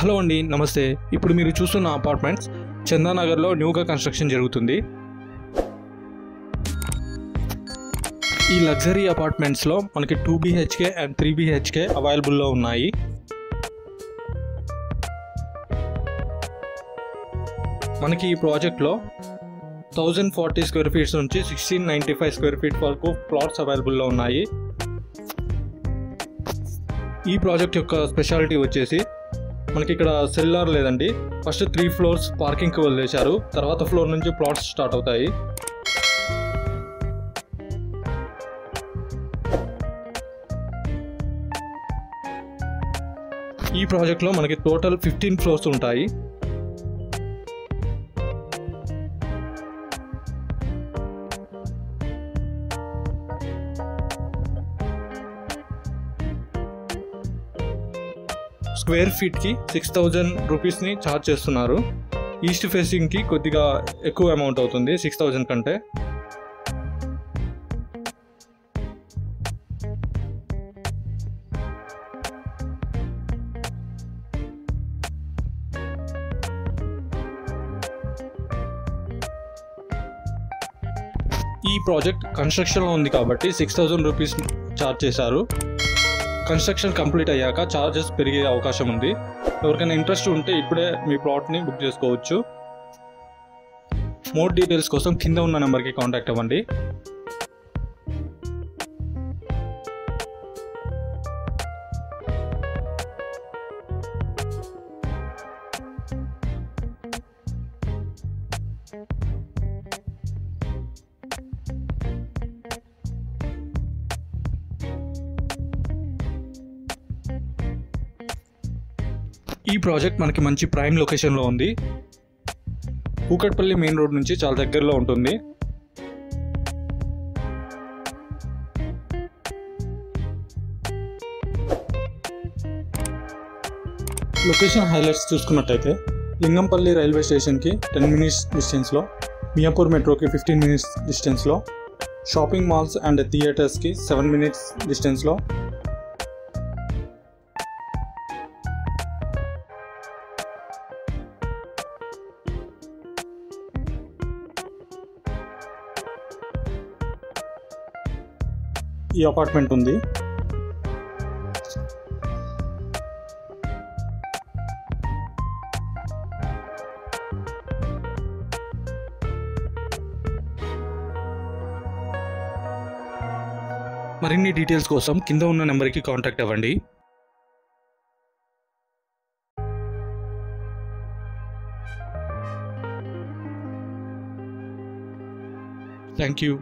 Hello అండి, నమస్తే. ఇప్పుడు మీరు చూస్తున్న అపార్ట్మెంట్స్ చందానగర్లో న్యూగా కన్స్ట్రక్షన్ జరుగుతుంది. ఈ లగ్జరీ అపార్ట్మెంట్స్లో మనకి 2 BHK అండ్ 3 BHK అవైలబుల్లో ఉన్నాయి. మనకి ఈ ప్రాజెక్ట్లో 1040 స్క్వేర్ ఫీట్స్ నుంచి 1695 స్క్వేర్ ఫీట్ వరకు ప్లాట్స్ అవైలబుల్లో ఉన్నాయి. ఈ ప్రాజెక్ట్ యొక్క స్పెషాలిటీ వచ్చేసి మనకి ఇక్కడ సెల్లార్ లేదండి. ఫస్ట్ 3 ఫ్లోర్స్ పార్కింగ్కి వదిలేశారు, తర్వాత ఫ్లోర్ నుంచి ప్లాట్స్ స్టార్ట్ అవుతాయి. ఈ ప్రాజెక్ట్లో మనకి టోటల్ 15 ఫ్లోర్స్ ఉంటాయి. స్క్వేర్ ఫీట్కి 6000 రూపీస్ని ఛార్జ్ చేస్తున్నారు. ఈస్ట్ ఫేసింగ్కి కొద్దిగా ఎక్కువ అమౌంట్ అవుతుంది, 6000 కంటే. ఈ ప్రాజెక్ట్ కన్స్ట్రక్షన్లో ఉంది కాబట్టి 6000 రూపీస్ ఛార్జ్ చేశారు. కన్స్ట్రక్షన్ కంప్లీట్ అయ్యాక ఛార్జెస్ పెరిగే అవకాశం ఉంది. ఎవరికైనా ఇంట్రెస్ట్ ఉంటే ఇప్పుడే మీ ప్లాట్ని బుక్ చేసుకోవచ్చు. మోర్ డీటెయిల్స్ కోసం కింద ఉన్న నెంబర్కి కాంటాక్ట్ అవ్వండి. ఈ ప్రాజెక్ట్ మనకి మంచి ప్రైమ్ లొకేషన్లో ఉంది. కూకట్పల్లి మెయిన్ రోడ్ నుంచి చాలా దగ్గరలో ఉంటుంది. లొకేషన్ హైలైట్స్ చూసుకున్నట్టయితే లింగంపల్లి రైల్వే స్టేషన్కి 10 మినిట్స్ డిస్టెన్స్లో, మియాపూర్ మెట్రోకి 15 మినిట్స్ డిస్టెన్స్లో, షాపింగ్ మాల్స్ అండ్ థియేటర్స్కి 7 మినిట్స్ డిస్టెన్స్లో, ఈ అపార్ట్మెంట్ ఉంది. మరిన్ని డీటెయిల్స్ కోసం కింద ఉన్న నెంబర్కి కాంటాక్ట్ అవ్వండి. Thank you.